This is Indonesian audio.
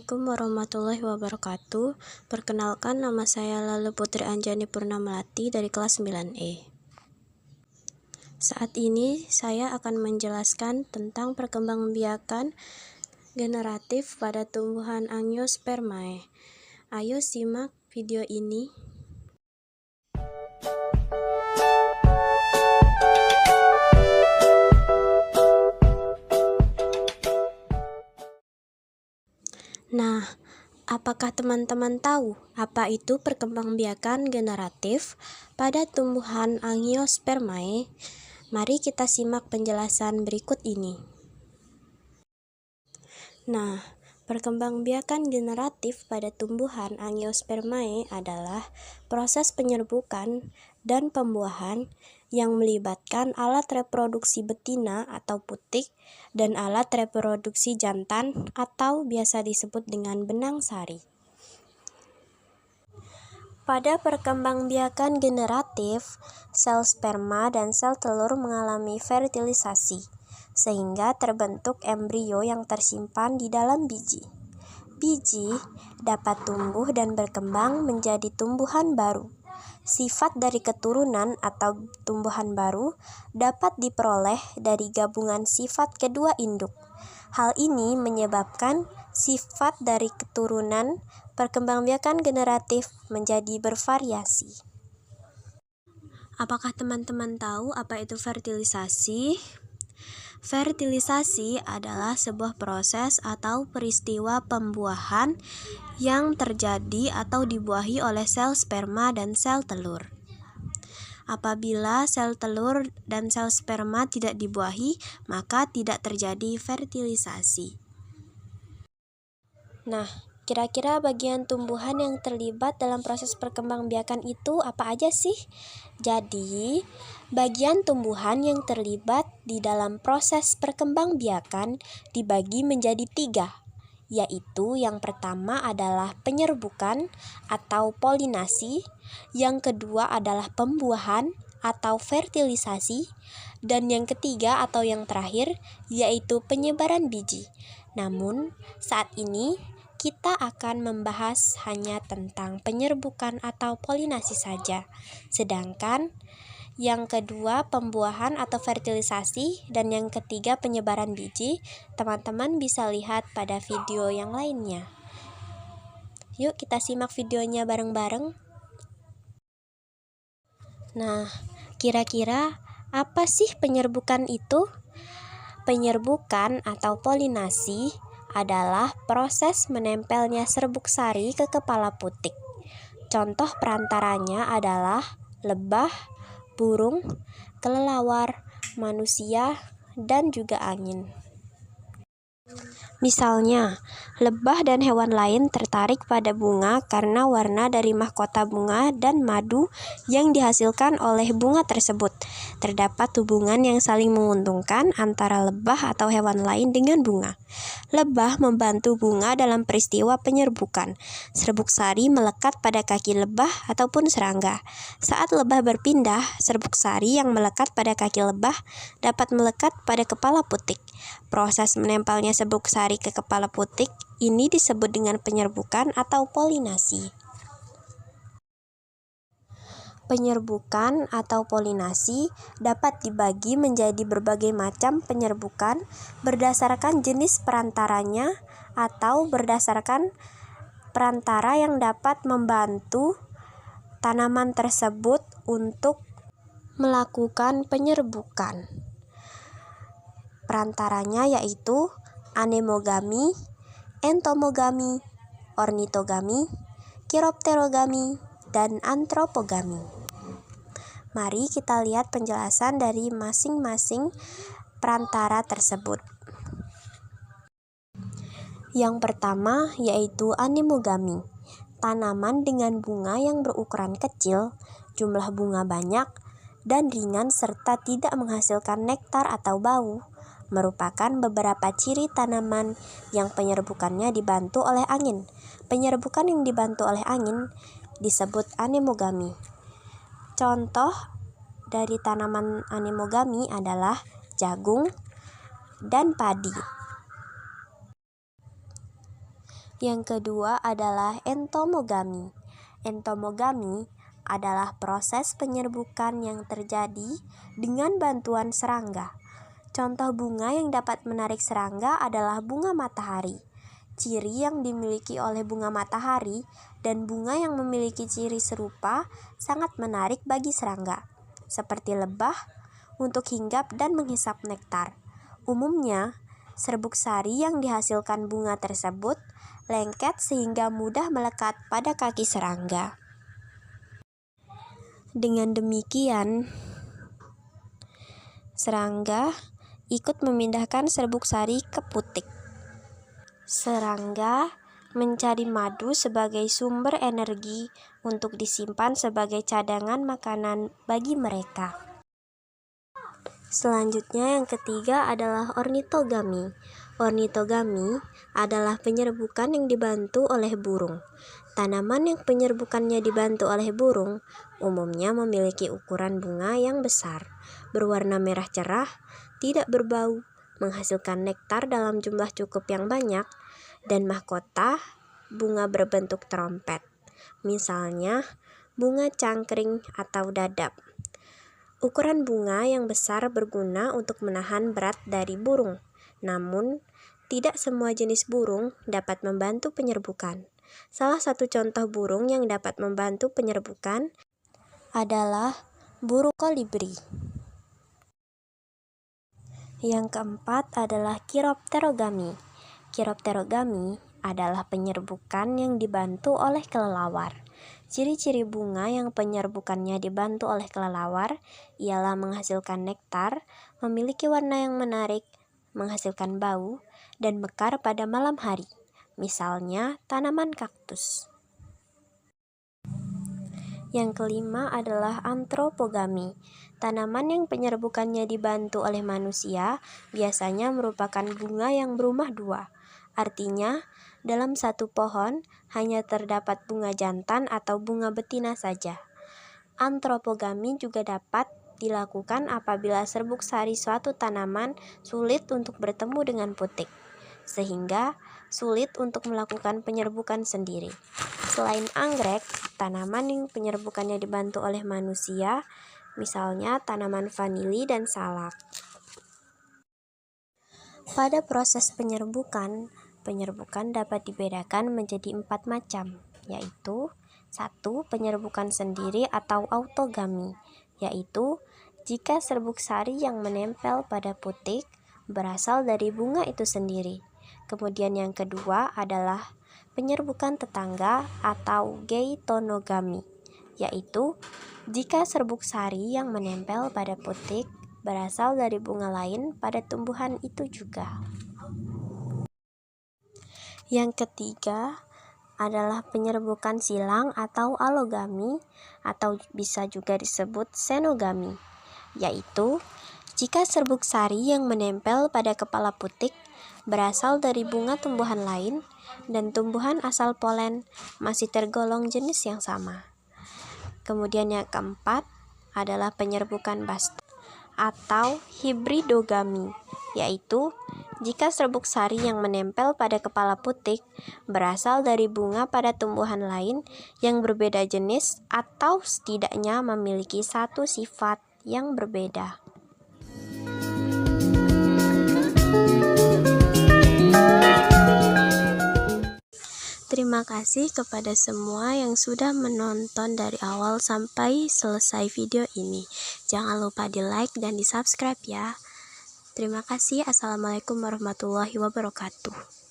Assalamualaikum warahmatullahi wabarakatuh. Perkenalkan, nama saya Lalu Putri Anjani Purnamelati dari kelas 9E. Saat ini saya akan menjelaskan tentang perkembangbiakan generatif pada tumbuhan Angiospermae. Ayo simak video ini. Nah, apakah teman-teman tahu apa itu perkembangbiakan generatif pada tumbuhan Angiospermae? Mari kita simak penjelasan berikut ini. Nah, perkembangbiakan generatif pada tumbuhan Angiospermae adalah proses penyerbukan dan pembuahan yang melibatkan alat reproduksi betina atau putik dan alat reproduksi jantan atau biasa disebut dengan benang sari. Pada perkembangbiakan generatif, sel sperma dan sel telur mengalami fertilisasi, sehingga terbentuk embrio yang tersimpan di dalam biji. Biji dapat tumbuh dan berkembang menjadi tumbuhan baru. Sifat dari keturunan atau tumbuhan baru dapat diperoleh dari gabungan sifat kedua induk. Hal ini menyebabkan sifat dari keturunan perkembangbiakan generatif menjadi bervariasi. Apakah teman-teman tahu apa itu fertilisasi? Fertilisasi adalah sebuah proses atau peristiwa pembuahan yang terjadi atau dibuahi oleh sel sperma dan sel telur. Apabila sel telur dan sel sperma tidak dibuahi, maka tidak terjadi fertilisasi. Nah, kira-kira bagian tumbuhan yang terlibat dalam proses perkembangbiakan itu apa aja sih? Jadi, bagian tumbuhan yang terlibat di dalam proses perkembangbiakan dibagi menjadi 3, yaitu yang pertama adalah penyerbukan atau polinasi, yang kedua adalah pembuahan atau fertilisasi, dan yang ketiga atau yang terakhir yaitu penyebaran biji. Namun, saat ini kita akan membahas hanya tentang penyerbukan atau polinasi saja. Sedangkan yang kedua pembuahan atau fertilisasi dan yang ketiga penyebaran biji, teman-teman bisa lihat pada video yang lainnya. Yuk kita simak videonya bareng-bareng. Nah, kira-kira apa sih penyerbukan itu? Penyerbukan atau polinasi adalah proses menempelnya serbuk sari ke kepala putik. Contoh perantaranya adalah lebah, burung, kelelawar, manusia, dan juga angin. Misalnya, lebah dan hewan lain tertarik pada bunga karena warna dari mahkota bunga dan madu yang dihasilkan oleh bunga tersebut. Terdapat hubungan yang saling menguntungkan antara lebah atau hewan lain dengan bunga. Lebah membantu bunga dalam peristiwa penyerbukan. Serbuk sari melekat pada kaki lebah ataupun serangga. Saat lebah berpindah, serbuk sari yang melekat pada kaki lebah dapat melekat pada kepala putik. Proses menempelnya serbuk sari ke kepala putik ini disebut dengan penyerbukan atau polinasi. Penyerbukan atau polinasi dapat dibagi menjadi berbagai macam penyerbukan berdasarkan jenis perantaranya atau berdasarkan perantara yang dapat membantu tanaman tersebut untuk melakukan penyerbukan. Perantaranya yaitu anemogami, entomogami, ornitogami, chiropterogami, dan antropogami. Mari kita lihat penjelasan dari masing-masing perantara tersebut. Yang pertama yaitu anemogami. Tanaman dengan bunga yang berukuran kecil, jumlah bunga banyak, dan ringan serta tidak menghasilkan nektar atau bau merupakan beberapa ciri tanaman yang penyerbukannya dibantu oleh angin. Penyerbukan yang dibantu oleh angin disebut anemogami. Contoh dari tanaman anemogami adalah jagung dan padi. Yang kedua adalah entomogami. Entomogami adalah proses penyerbukan yang terjadi dengan bantuan serangga. Contoh bunga yang dapat menarik serangga adalah bunga matahari. Ciri yang dimiliki oleh bunga matahari dan bunga yang memiliki ciri serupa sangat menarik bagi serangga, seperti lebah untuk hinggap dan menghisap nektar. Umumnya, serbuk sari yang dihasilkan bunga tersebut lengket sehingga mudah melekat pada kaki serangga. Dengan demikian, serangga ikut memindahkan serbuk sari ke putik. Serangga mencari madu sebagai sumber energi untuk disimpan sebagai cadangan makanan bagi mereka. Selanjutnya yang ketiga adalah ornitogami. Ornitogami adalah penyerbukan yang dibantu oleh burung. Tanaman yang penyerbukannya dibantu oleh burung umumnya memiliki ukuran bunga yang besar, berwarna merah cerah, tidak berbau, menghasilkan nektar dalam jumlah cukup yang banyak, dan mahkota bunga berbentuk trompet, misalnya bunga cangkring atau dadap. Ukuran bunga yang besar berguna untuk menahan berat dari burung, namun tidak semua jenis burung dapat membantu penyerbukan. Salah satu contoh burung yang dapat membantu penyerbukan adalah burung kolibri. Yang keempat adalah chiropterogami. Chiropterogami adalah penyerbukan yang dibantu oleh kelelawar. Ciri-ciri bunga yang penyerbukannya dibantu oleh kelelawar ialah menghasilkan nektar, memiliki warna yang menarik, menghasilkan bau, dan mekar pada malam hari. Misalnya tanaman kaktus. Yang kelima adalah antropogami. Tanaman yang penyerbukannya dibantu oleh manusia biasanya merupakan bunga yang berumah dua. Artinya, dalam satu pohon hanya terdapat bunga jantan atau bunga betina saja. Antropogami juga dapat dilakukan apabila serbuk sari suatu tanaman sulit untuk bertemu dengan putik, sehingga sulit untuk melakukan penyerbukan sendiri. Selain anggrek, tanaman yang penyerbukannya dibantu oleh manusia, misalnya tanaman vanili dan salak. Pada proses penyerbukan dapat dibedakan menjadi 4 macam, yaitu 1. Penyerbukan sendiri atau autogami, yaitu jika serbuk sari yang menempel pada putik berasal dari bunga itu sendiri. Kemudian yang kedua adalah penyerbukan tetangga atau geitonogami, yaitu jika serbuk sari yang menempel pada putik berasal dari bunga lain pada tumbuhan itu juga. Yang ketiga adalah penyerbukan silang atau alogami atau bisa juga disebut xenogami, yaitu jika serbuk sari yang menempel pada kepala putik berasal dari bunga tumbuhan lain dan tumbuhan asal polen masih tergolong jenis yang sama. Kemudian yang keempat adalah penyerbukan basta atau hibridogami, yaitu jika serbuk sari yang menempel pada kepala putik berasal dari bunga pada tumbuhan lain yang berbeda jenis atau setidaknya memiliki satu sifat yang berbeda. Terima kasih kepada semua yang sudah menonton dari awal sampai selesai video ini. Jangan lupa di like dan di subscribe ya. Terima kasih. Assalamualaikum warahmatullahi wabarakatuh.